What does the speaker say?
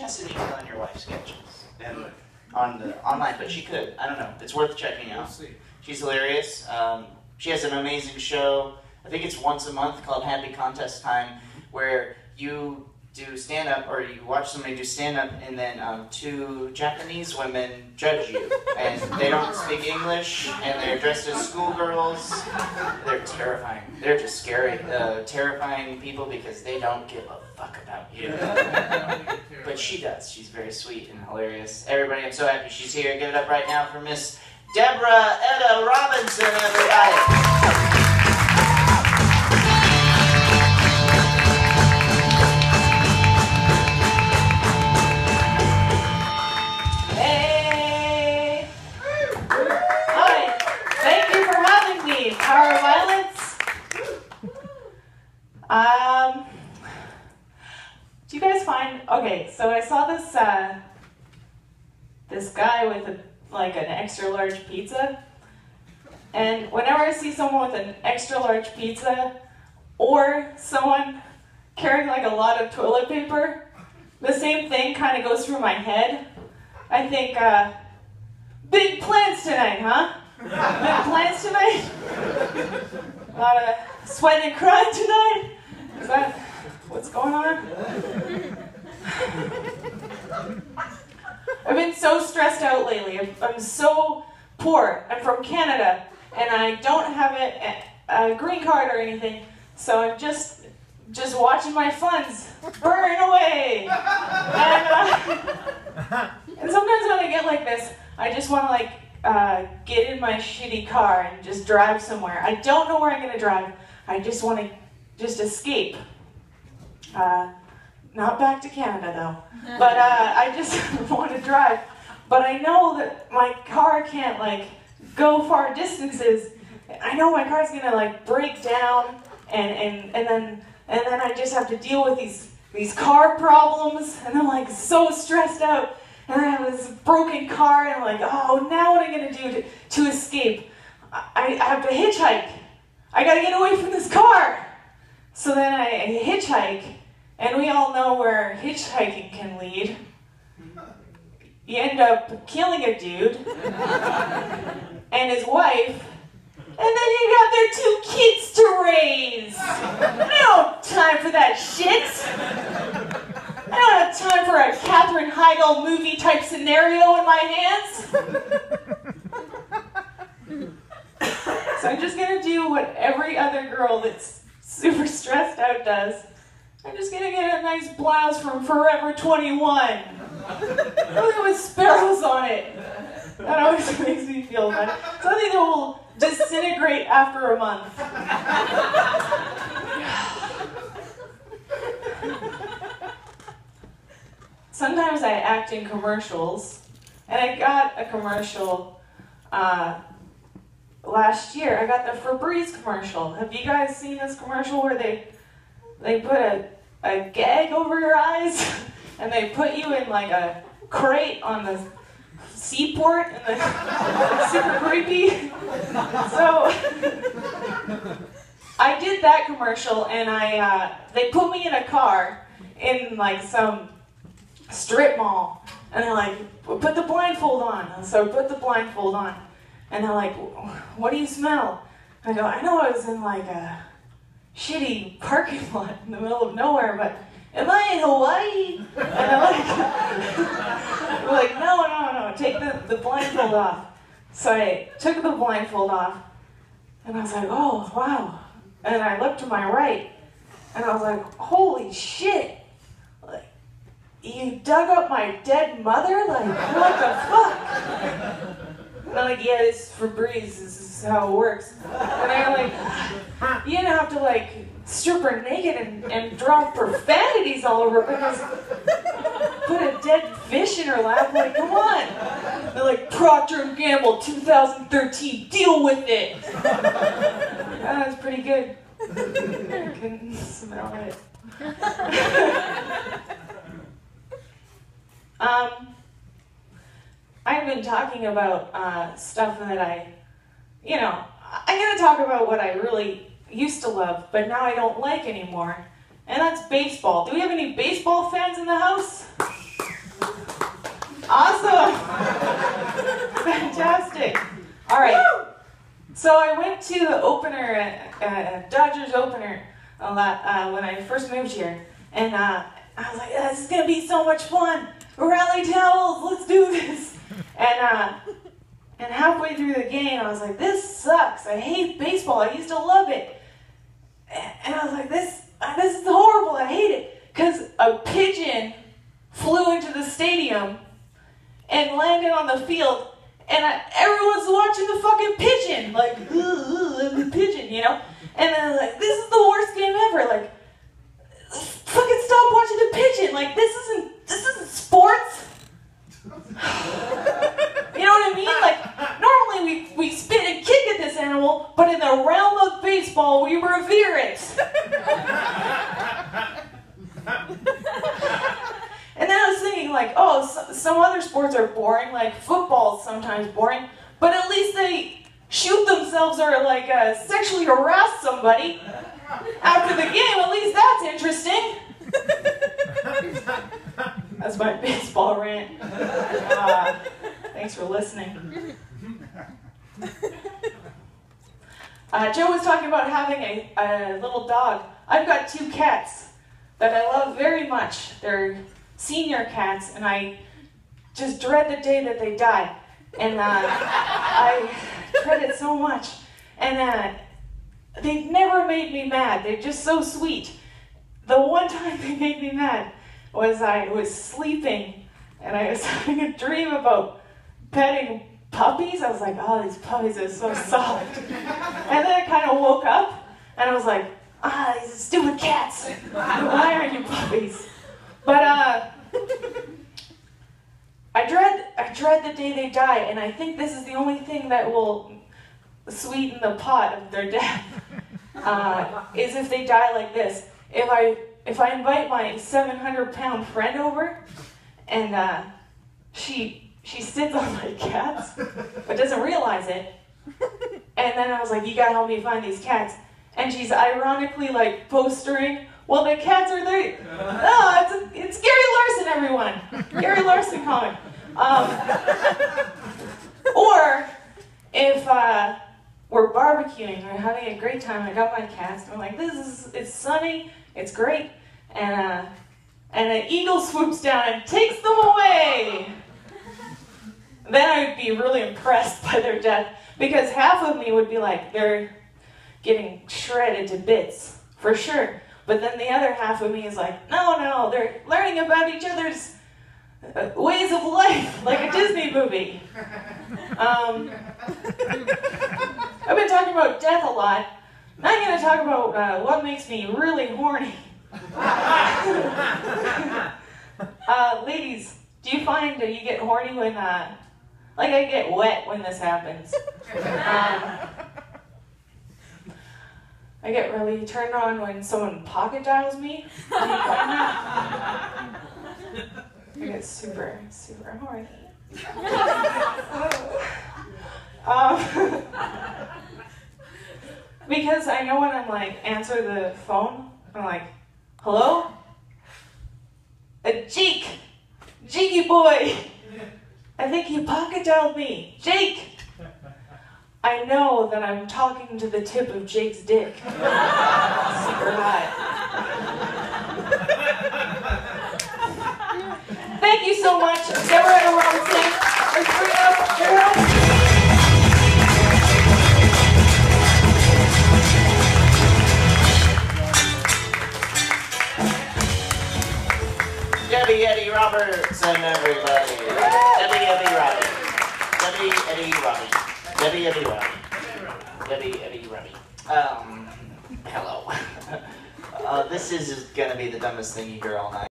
tested email on your wife's sketches and on the online, but she could. I don't know. It's worth checking out. We'll see. She's hilarious. She has an amazing show. I think it's once a month called Happy Contest Time, where you do stand-up, or you watch somebody do stand-up, and then two Japanese women judge you. And they don't speak English, and they're dressed as schoolgirls. They're terrifying. They're just scary, terrifying people because they don't give a fuck about you. But she does. She's very sweet and hilarious. Everybody, I'm so happy she's here. Give it up right now for Miss Deborah Etta Robinson, everybody. Power of Violence. Do you guys find, okay, so I saw this this guy with an extra large pizza, and whenever I see someone with an extra large pizza or someone carrying like a lot of toilet paper, the same thing kind of goes through my head. I think, big plans tonight, huh? Big plans tonight? A lot of sweating and crying tonight? Is that what's going on? I've been so stressed out lately. I'm so poor. I'm from Canada, and I don't have a green card or anything, so I'm just watching my funds burn away. And sometimes when I get like this, I just want to get in my shitty car and just drive somewhere. I don't know where I'm going to drive. I just want to just escape. Not back to Canada, though. But I just want to drive. But I know that my car can't, go far distances. I know my car's going to, break down, and then I just have to deal with these car problems, and I'm, so stressed out. And I have this broken car, and I'm like, oh, now what am I going to do to escape? I have to hitchhike. I got to get away from this car. So then I hitchhike, and we all know where hitchhiking can lead. You end up killing a dude and his wife, and then you got their 2 kids to raise. I don't have time for that shit. I don't have time for a Katherine Heigl movie-type scenario in my hands. So I'm just going to do what every other girl that's super stressed out does. I'm just going to get a nice blouse from Forever 21. Something with sparrows on it. That always makes me feel good. Something that will disintegrate after a month. Sometimes I act in commercials, and I got a commercial last year. I got the Febreze commercial. Have you guys seen this commercial where they put a gag over your eyes, and they put you in a crate on the seaport, and it's super creepy? So I did that commercial, and they put me in a car in some strip mall, and they're like, put the blindfold on. So I put the blindfold on, and they're like, what do you smell? I go, I know I was in a shitty parking lot in the middle of nowhere, but am I in Hawaii? And they're like, no, take the blindfold off. So I took the blindfold off, and I was like, oh, wow. And I looked to my right, and I was like, holy shit. You dug up my dead mother? What the fuck? And they're like, yeah, this is Febreze, this is how it works. And I'm you didn't have to strip her naked and drop profanities all over her because put a dead fish in her lap, come on. They're like, Procter & Gamble 2013, deal with it. That was pretty good. I couldn't smell it. I've been talking about stuff that I'm going to talk about what I really used to love, but now I don't like anymore, and that's baseball. Do we have any baseball fans in the house? to the opener, Dodgers opener, a lot when I first moved here, and I was like, this is gonna be so much fun. Rally towels, let's do this. And halfway through the game, I was like, this sucks. I hate baseball. I used to love it. And I was like, this is horrible. I hate it. Because a pigeon flew into the stadium and landed on the field, and everyone's watching the fucking pigeon. Like, the pigeon, you know? And I was like, this is the worst game ever. Like, fucking stop watching the pigeon. Like, this isn't sports. You know what I mean? Like, normally we spit and kick at this animal, but in the realm of baseball, we revere it. And then I was thinking, like, oh, some other sports are boring, like football's sometimes boring, but at least they shoot themselves or, like, sexually harass somebody after the game. At least that's interesting. That's my baseball rant. Thanks for listening. Joe was talking about having a little dog. I've got 2 cats that I love very much. They're senior cats, and I just dread the day that they die. And I dread it so much. And they've never made me mad. They're just so sweet. The one time they made me mad was I was sleeping, and I was having a dream about petting puppies. I was like, oh, these puppies are so soft. And then I kind of woke up, and I was like, these stupid cats. Why aren't you puppies? But I dread the day they die, and I think this is the only thing that will sweeten the pot of their death, is if they die like this. If I invite my 700-pound friend over, and she sits on my cats, but doesn't realize it, and then I was like, you gotta help me find these cats, and she's ironically like postering, well, the cats are there. Oh, it's Gary Larson, everyone. Gary Larson comic. Or if we're barbecuing, we're having a great time, I got my cats, and I'm like, it's sunny, it's great, and an eagle swoops down and takes them away. Then I would be really impressed by their death, because half of me would be like, they're getting shredded to bits, for sure. But then the other half of me is like, no, they're learning about each other's ways of life, like a Disney movie. I've been talking about death a lot. Now I'm going to talk about what makes me really horny. Ladies, do you find that you get horny when, like I get wet when this happens? I get really turned on when someone pocket dials me. Do you find that? I get super, super horny. Because I know when I'm like, answer the phone, I'm like, hello? Jakey boy! I think he pocket dialed me. Jake! I know that I'm talking to the tip of Jake's dick. Super hot. Thank you so much, Deborah Robinson. Let's bring up Deborah. Debbie Eddie Robertson, everybody. Debbie Eddie Robbie. Debbie Eddie Robbie. Debbie Eddie Robbie. Debbie Eddie Robbie. Hello. This is gonna be the dumbest thing you hear all night.